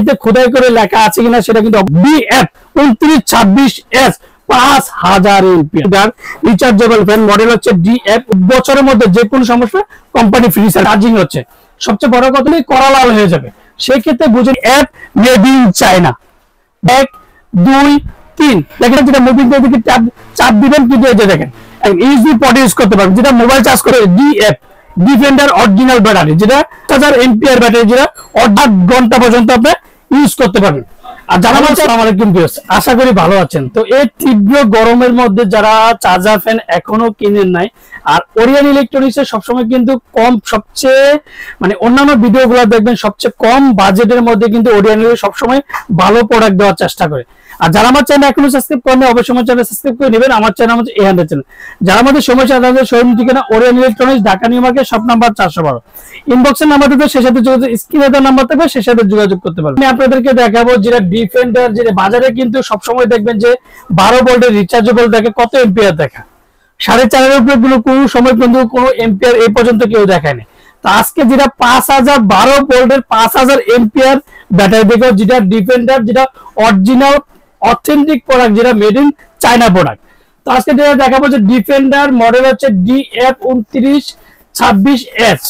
এতে খোদাই করে লেখা আছে কিনা সেটা কিন্তু BF 2926S 5000 MPR rechargeable fan model হচ্ছে DF। বছরের মধ্যে যে কোনো সমস্যা কোম্পানি ফ্রি চার্জিং হচ্ছে। সবচেয়ে বড় কথা করা লাল হয়ে যাবে, সেই ক্ষেত্রে বুঝুন অ্যাপ মেড ইন চায়না। 1 2 3 দেখেন যেটা মুভিং দিকে চাপ দিবেন কিন্তু এই যে দেখেন ইউএসবি পট ইউজ করতে পারবেন, যেটা মোবাইল চার্জ করে DF ডিফেন্ডার অরিজিনাল ব্যাটারি, যেটা 1000 এমপিআর ব্যাটারি, যেটা 8 ঘন্টা পর্যন্ত আপনি ইউজ করতে পারবেন। আর যারা আসসালামু আলাইকুম ভিউয়ার্স, আশা করি ভালো আছেন। তো এই তীব্র গরমের মধ্যে যারা চার্জার ফ্যান এখনো কিনেন নাই, আর ওরিয়ন ইলেকট্রনিক্সের সবসময় কিন্তু কম, সবচেয়ে মানে অন্যান্য ভিডিওগুলো দেখবেন সবচেয়ে কম বাজেটের মধ্যে কিন্তু ওরিয়ন সবসময় ভালো প্রোডাক্ট দেওয়ার চেষ্টা করে। আর যারা আমার চ্যানেল এখনো সাবস্ক্রাইব করেন অবশ্যই আমার চ্যানেল সাবস্ক্রাইব করে নেবেন। আমার চ্যানেল হচ্ছে A100 চ্যানেল। যারা আমাদের সমস্যা তাদের শোরুম ঠিকানা Orion Electronics, Dhaka new market, shop number 412। ইনবক্সের নাম্বার থাকবে, সেই সাথে যোগাযোগ, স্ক্রিনে দেওয়া নাম্বার থাকবে, সেই সাথে যোগাযোগ করতে পারবেন। আমি আপনাদেরকে দেখাবো যেটা ডিফেন্ডার, যেটা বাজারে কিন্তু সবসময় দেখবেন যে 12 ভোল্টের রিচার্জেবল দেখে কত এম্পিয়ার দেখা, 4.5 উপরে কোনো সময় কিন্তু কোনো এম্পিয়ার এই পর্যন্ত কেউ দেখায়নি। তো আজকে যেটা 5000 12 ভোল্টের 5000 এম্পিয়ার ব্যাটারি দেখো, যেটা ডিফেন্ডার, যেটা অরিজিনাল অথেন্টিক প্রোডাক্ট, যেটা মেড ইন চায়না প্রোডাক্ট। তো আজকে যেটা দেখাবো যে ডিফেন্ডার মডেল হচ্ছে DF 2926S,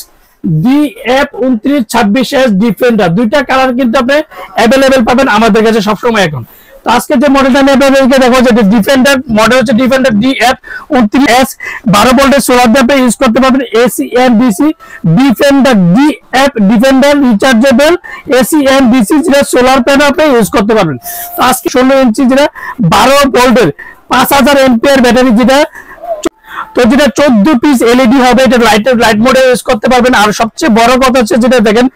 DF 2926S defender. দুইটা কালার কিন্তু আপনি অ্যাভেলেবেল পাবেন আমাদের কাছে সবসময় এখন। তো আজকে যে মডেলটা আমি আপনাদেরকে দেখাবো যে ডিফেন্ডার মডেল হচ্ছে ডিফেন্ডার DF 29S, 12 ভোল্টের সোলার দিয়ে আপনি ইউজ করতে পারবেন। AC and DC defender DF defender rechargeable AC and DC, যেটা সোলার প্যানেল আপনি ইউজ করতে পারবেন। তো আজকে 16 ইঞ্চি যেটা 12 ভোল্টের 5000 এমপিআর ব্যাটারি, যেটা তো যেটা 14 পিস LED হবে, এটা লাইট মোডে ইউজ করতে পারবেন। আর সবচেয়ে বড় কথা হচ্ছে যেটা দেখেন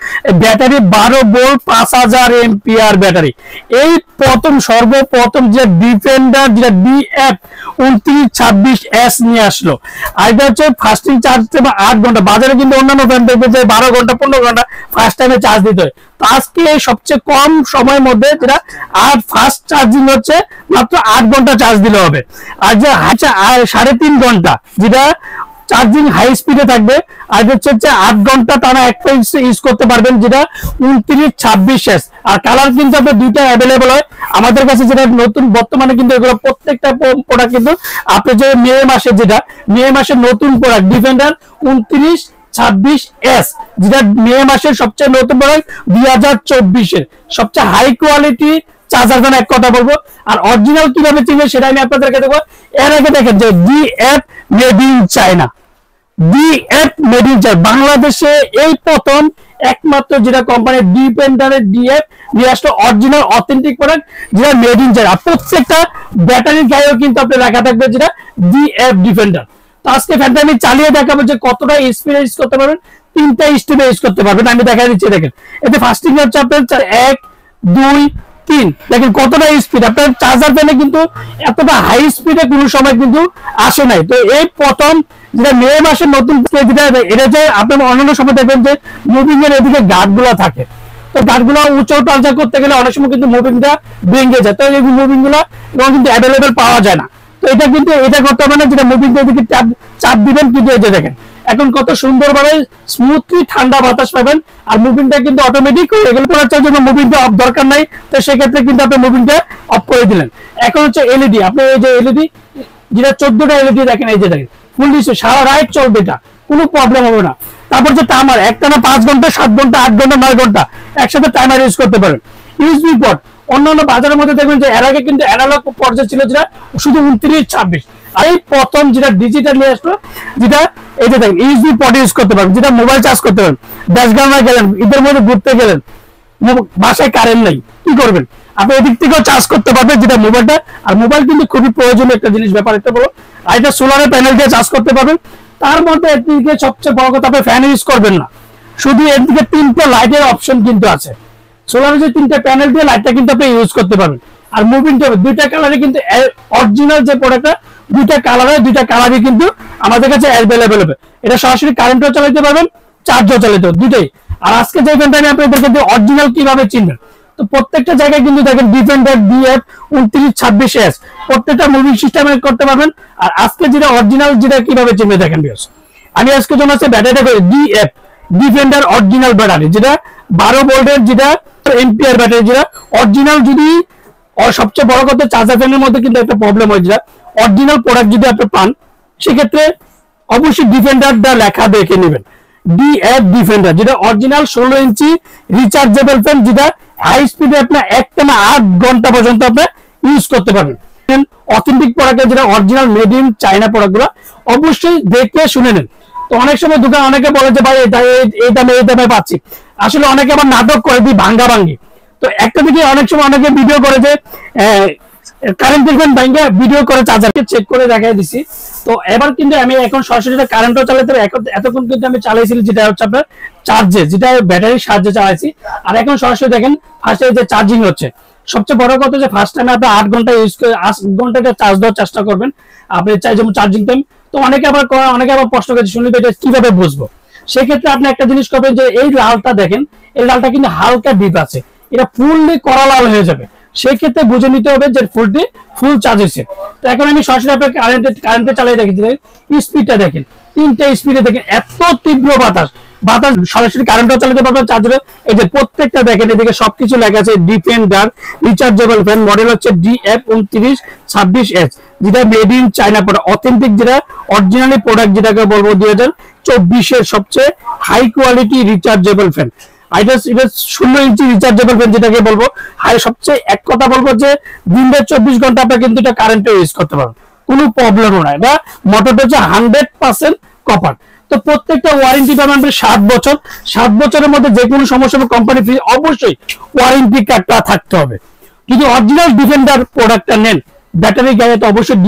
ব্যাটারি 12 ভোল্ট 5000 এমপিআর ব্যাটারি। এই সর্বপ্রথম যে ডিফেন্ডার, যেটা DF 2926S নিয়ে আসলো। আর এটা হচ্ছে ফাস্টিং চার্জ 8 ঘন্টা। বাজারে কিন্তু অন্যান্য ফ্যান দেখবে যে 12 ঘন্টা 15 ঘন্টা ফার্স্ট টাইমে চার্জ দিতে হয়। তো আজকে সবচেয়ে কম সময়ের মধ্যে যেটা আর ফাস্ট চার্জিং হচ্ছে মাত্র 8 ঘন্টা চার্জ দিলে হবে। আর যে 3.5 ঘন্টা যেটা চার্জিং হাই স্পিডে থাকবে, আর হচ্ছে 8 ঘন্টা টানা একটা ইউজ করতে পারবেন, যেটা 2926S। আর কালার কিন্তু আপনার দুইটা অ্যাভেলেবল হয় আমাদের কাছে, যেটা নতুন বর্তমানে কিন্তু এগুলো প্রত্যেকটা প্রোডাক্ট কিন্তু আপনি যে মে মাসের নতুন প্রোডাক্ট ডিফেন্ডার 2926S, যেটা মে মাসের সবচেয়ে নতুন প্রোডাক্ট 2024-এর সবচেয়ে হাই কোয়ালিটি চার্জার ফ্যান এক কথা বলবো। আর অরিজিনাল কিভাবে চিনবে সেটা আমি আপনাদেরকে দেখবো। এর আগে দেখেন যে DF made in China, DF made in China. বাংলাদেশে এই প্রথম একমাত্র যেটা কোম্পানি ডিফেন্ডারের DF নিয়ে আসলো অরিজিনাল অথেন্টিক প্রোডাক্ট, যেটা মেড ইন চায়না। প্রত্যেকটা ব্যাটারির গায়েও কিন্তু আপনি লেখা থাকবে যেটা DF ডিফেন্ডার। তো আজকে ফ্যানটা আমি চালিয়ে দেখাবো যে কতটা স্পিড ইউজ করতে পারবেন, 3টা স্টেপে ইউজ করতে পারবেন। আমি দেখা দিচ্ছি, দেখেন এতে ফাস্টিং হচ্ছে আপনার 1 2 3, দেখেন কতটা স্পিড। আপনার চার্জার ফ্যানে কিন্তু এতটা হাই স্পিডে কোনো সময় কিন্তু আসে নাই। তো এই প্রথম যেটা মে মাসের নতুন যেটা, এটা যে আপনার অন্যান্য সময় দেখবেন যে মুভিং এর এদিকে গার্ড গুলা থাকে, তো গার্ড গুলো উঁচু ট্রান্সফার করতে গেলে অনেক সময় কিন্তু মুভিংটা ভেঙে যায়। তো এই মুভিং গুলো কিন্তু অ্যাভেলেবেল পাওয়া যায় না। তো এটা কিন্তু এটা করতে হবে না, যেটা মুভিং এদিকে চাপ দিবেন কিন্তু এই যে দেখেন এখন কত সুন্দরভাবে স্মুথলি ঠান্ডা বাতাস পাবেন। আর মুভিংটা কিন্তু অটোমেটিক এগুলো করার জন্য মুভিংটা অফ দরকার নাই। তো সেক্ষেত্রে কিন্তু আপনি মুভিংটা অফ করে দিলেন। এখন হচ্ছে LED, আপনি এই যে LED যেটা 14টা LED দেখেন, এই যে দেখেন ফুল ডিসপ্লে, সারা রাত চলবে, এটা কোনো প্রবলেম হবে না। তারপর যে টাইমার, একটানা 5 ঘন্টা 7 ঘন্টা 8 ঘন্টা 9 ঘন্টা একসাথে টাইমার ইউজ করতে পারেন। USB পট অন্যান্য বাজারের মধ্যে দেখবেন যে এর আগে কিন্তু অ্যানালগ পর্যায়ে ছিল, যেটা শুধু 2926। আর এই প্রথম যেটা ডিজিটাল নিয়ে আসলো, যেটা এই যে দেখেন USB পট ইউজ করতে পারবেন, যেটা মোবাইল চার্জ করতে পারবেন। দেশগ্রামে গেলেন, ঈদের মধ্যে ঘুরতে গেলেন, বাসায় কারেন্ট নাই, কি করবেন? আপনি এদিক থেকেও চার্জ করতে পারবেন, যেটা মোবাইলটা। আর মোবাইল কিন্তু খুবই প্রয়োজনীয় একটা জিনিস, ব্যাপার একটা বলো। আর এটা সোলারের প্যানেল দিয়ে চার্জ করতে পারবেন। তার মধ্যে এদিকে সবচেয়ে বড় কথা, আপনি ফ্যান ইউজ করবেন না, শুধু এদিকে 3টা লাইটের অপশন কিন্তু আছে। সোলারের যে 3টা প্যানেল দিয়ে লাইটটা কিন্তু আপনি ইউজ করতে পারবেন। আর মুভিংটা দুইটা কালারে কিন্তু অরিজিনাল যে প্রোডাক্টটা, দুইটা কালারই কিন্তু আমাদের কাছে অ্যাভেলেবল হবে। এটা সরাসরি কারেন্টও চালাতে পারবেন, চার্জও চালাতে পারবেন, দুটোই। আর আজকে যে ফ্যানটা আমি আপনাদেরকে অরিজিনাল কিভাবে চিনবেন, তো প্রত্যেকটা জায়গায় কিন্তু দেখেন ডিফেন্ডার DF 2926S প্রত্যেকটা মুভিং সিস্টেমে করতে পারবেন। আর আজকে যেটা অরিজিনাল, যেটা কিভাবে চিনবে দেখেন ভিউয়ার্স, আমি আজকে জন্য আছে ব্যাটারিটা DF ডিফেন্ডার অরিজিনাল ব্যাটারি, যেটা 12 ভোল্টের, যেটা এম্পিয়ার ব্যাটারি, যেটা অরিজিনাল। যদি সবচেয়ে বড় কথা, চার্জার ফ্যানের মধ্যে কিন্তু একটা প্রবলেম হয়, যেটা অরিজিনাল প্রোডাক্ট যদি আপনি পান সেক্ষেত্রে অবশ্যই ডিফেন্ডারটা লেখা দেখে নেবেন। ডিএফ ডিফেন্ডার, যেটা অরিজিনাল 16 ইঞ্চি রিচার্জেবল ফ্যান, যেটা হাই স্পিডে আপনার 1 থেকে 8 ঘন্টা পর্যন্ত আপনি ইউজ করতে পারবেন। অথেন্টিক প্রোডাক্ট, যেটা অরিজিনাল মেড ইন চায়না প্রোডাক্টগুলো অবশ্যই দেখে শুনে নেন। তো অনেক সময় দোকান অনেকে বলে যে ভাই এই দামে পাচ্ছি, আসলে অনেকে আবার নাটক করে দিই ভাঙ্গা ভাঙ্গি। তো একটা দিকে অনেক সময় অনেকে ভিডিও করে যে কারেন্ট ভাঙ্গা ভিডিও করে চার্জারকে চেক করে দেখাই দিছি। তো এবার কিন্তু আমি এখন সরাসরি কারেন্টও চালাতে পারি। এতক্ষণ কিন্তু আমি চালাইছিলাম যেটা হচ্ছে আপনার চার্জে, যেটা ব্যাটারির সাহায্যে চালাইছি। আর এখন সরাসরি দেখেন ফার্স্টে যে চার্জিং হচ্ছে। সবচেয়ে বড় কথা যে ফার্স্ট টাইমে আপনি 8 ঘন্টা ইউজ করে 8 ঘন্টাটা চার্জ দেওয়ার চেষ্টা করবেন। আপনি চাই যেমন চার্জিং টাইম। তো অনেকে আবার প্রশ্ন করছে শুনি এটা কিভাবে বুঝবো। সেক্ষেত্রে আপনি একটা জিনিস করবেন যে এই লালটা দেখেন, এই লালটা কিন্তু হালকা ডিপ আছে, এটা ফুললি কড়া লাল হয়ে যাবে। সেক্ষেত্রে বুঝে নিতে হবে যে ফুল চার্জ হয়েছে। তো এখন আমি সরাসরি আপনার কারেন্টে চালিয়ে দেখেছি, স্পিডটা দেখেন, 3টে স্পিডে দেখেন, এত তীব্র বাতাস সরাসরি কারেন্টও চালাতে পারবেন চার্জারে। এই যে প্রত্যেকটা দেখেন, এদিকে সবকিছু লেখা আছে ডিফেন্ডার রিচার্জেবল ফ্যান, মডেল হচ্ছে DF2926S, যেটা made in China product, authentic, যেটা অরিজিনালি প্রোডাক্ট, যেটাকে বলবো 2024 সবচেয়ে হাই কোয়ালিটি রিচার্জেবল ফ্যান। এটা 16 ইঞ্চি রিচার্জেবল ফ্যান, যেটাকে বলবো হাই। সবচেয়ে এক কথা বলবো যে দিনে 24 ঘন্টা আপনার কিন্তু এটা কারেন্টে ইউজ করতে পারবেন, কোনো প্রবলেমও নাই। এটা মোটরটা হচ্ছে 100% কপার। তো প্রত্যেকটা ওয়ারেন্টি পাবেন 7 বছর। 7 বছরের মধ্যে যে কোনো সমস্যা কোম্পানি ফ্রি, অবশ্যই ওয়ারেন্টি কার্ডটা থাকতে হবে। যদি অরিজিনাল ডিফেন্ডার প্রোডাক্টটা নেন ব্যাটারি গায়ে, তো অবশ্যই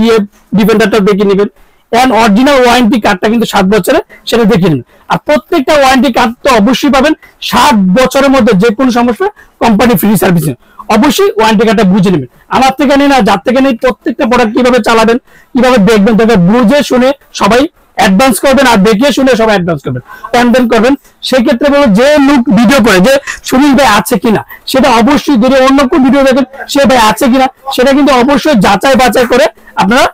ডিফেন্ডারটা দেখে নেবেন। এন্ড অরিজিনাল ওয়ারেন্টি কার্ডটা কিন্তু 7 বছরে, সেটা দেখে নিন। আর প্রত্যেকটা ওয়ারেন্টি কার্ড তো অবশ্যই পাবেন 7 বছরের মধ্যে যে কোনো সমস্যা কোম্পানি ফ্রি সার্ভিসিং। অবশ্যই ওয়ারেন্টি কার্ডটা বুঝে নেবেন, আমার থেকে নিন আর যার থেকে নিন। প্রত্যেকটা প্রোডাক্ট কিভাবে চালাবেন, কিভাবে দেখবেন, তাকে বুঝে শুনে সবাই অ্যাডভান্স করবেন, আর দেখে শুনে সবাই অ্যাডভান্স করবেন, লেনদেন করবেন। সেই ক্ষেত্রে বলবো যে লোক ভিডিও করে যে সুনীল ভাই আছে কিনা, সেটা অবশ্যই, যদি অন্য কোন ভিডিও দেখেন সে ভাই আছে কিনা, সেটা কিন্তু অবশ্যই যাচাই বাছাই করে আপনারা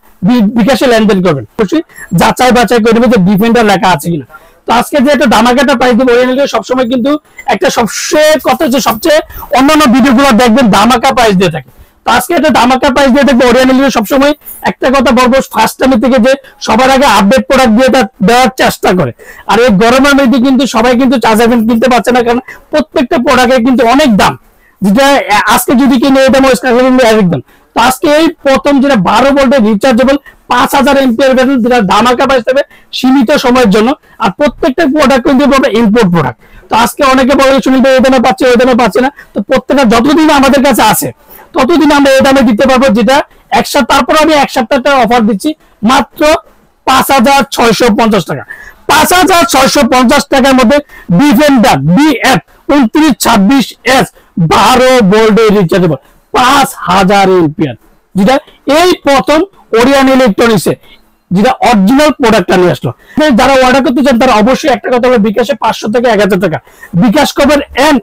বিকাশে লেনদেন করবেন। অবশ্যই যাচাই বাছাই করে নেবেন যে ডিফেন্ডার লেখা আছে কিনা। তো আজকে যে একটা ধামাকাটা প্রাইস দেবো, সবসময় কিন্তু একটা সবচেয়ে কথা যে সবচেয়ে অন্যান্য ভিডিওগুলো দেখবেন ধামাকা প্রাইস দিয়ে থাকে। তো আজকে একটা ধামাকা প্রাইস দিয়ে দেখবো। ওরিয়েন্টাল সবসময় একটা কথা বলবো, ফার্স্ট টাইম থেকে যে সবার আগে আপডেট প্রোডাক্ট দিয়ে দেওয়ার চেষ্টা করে। আর এই গরমের মধ্যে কিন্তু সবাই কিন্তু চার্জার ফ্যান কিনতে পারছে না, কারণ প্রত্যেকটা প্রোডাক্টের কিন্তু অনেক দাম, যেটা আজকে যদি কিনে এই দাম এক দাম। তো আজকে এই প্রথম যেটা 12 ভোল্টের রিচার্জেবল 5000 এমপিআর ব্যাটারি, যেটা ধামাকা প্রাইস দেবে সীমিত সময়ের জন্য। আর প্রত্যেকটা প্রোডাক্ট কিন্তু ইম্পোর্ট প্রোডাক্ট। তো আজকে অনেকে বলে সুনীল ভাই এই দামে পাচ্ছে, ওই দামে পাচ্ছে না। তো প্রত্যেকটা যতদিন আমাদের কাছে আছে ততদিন আমরা এই দামে দিতে পারবো, যেটা তারপর আমি 1 সপ্তাহটা অফার দিচ্ছি মাত্র 5650 টাকা। 5650 টাকার মধ্যে ডিফেন্ডার DF2926S 12 ভোল্টের রিচার্জেবল 5000 এমপিআর, যেটা এই প্রথম ওরিয়ন ইলেকট্রনিক্সে যেটা অরিজিনাল প্রোডাক্টটা নিয়ে আসলো। যারা অর্ডার করতে চান তারা অবশ্যই একটা কথা হলো, বিকাশে 500 থেকে 1000 টাকা বিকাশ করবেন। এন্ড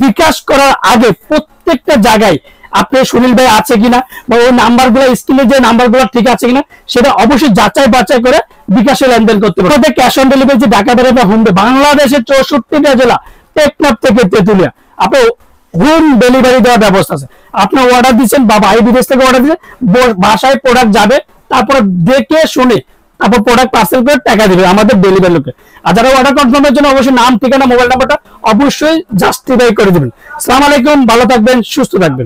বিকাশ করার আগে প্রত্যেকটা জায়গায় আপনি সুনীল ভাই আছে কিনা, বা ওই নাম্বারগুলো স্ক্রিনে যে নাম্বারগুলো ঠিক আছে কিনা, সেটা অবশ্যই যাচাই বাছাই করে বিকাশে লেনদেন করতে পারবেন। ক্যাশ অন ডেলিভারি যে ঢাকা বেরোবে হোম, বাংলাদেশের 64টা জেলা টেকনাফ থেকে তেতুলিয়া আপনি হোম ডেলিভারি দেওয়ার ব্যবস্থা আছে। আপনি অর্ডার দিচ্ছেন বা ভাই বিদেশ থেকে অর্ডার দিচ্ছেন, বাসায় প্রোডাক্ট যাবে, তারপরে দেখে শুনে তারপর প্রোডাক্ট পার্সেল করে টাকা দিবে আমাদের ডেলিভারি লোকে। আর যারা অর্ডার কনফার্মের জন্য অবশ্যই নাম, ঠিকানা, মোবাইল নাম্বারটা অবশ্যই জাস্টিফাই করে দিবেন। আসসালামু আলাইকুম, ভালো থাকবেন, সুস্থ থাকবেন।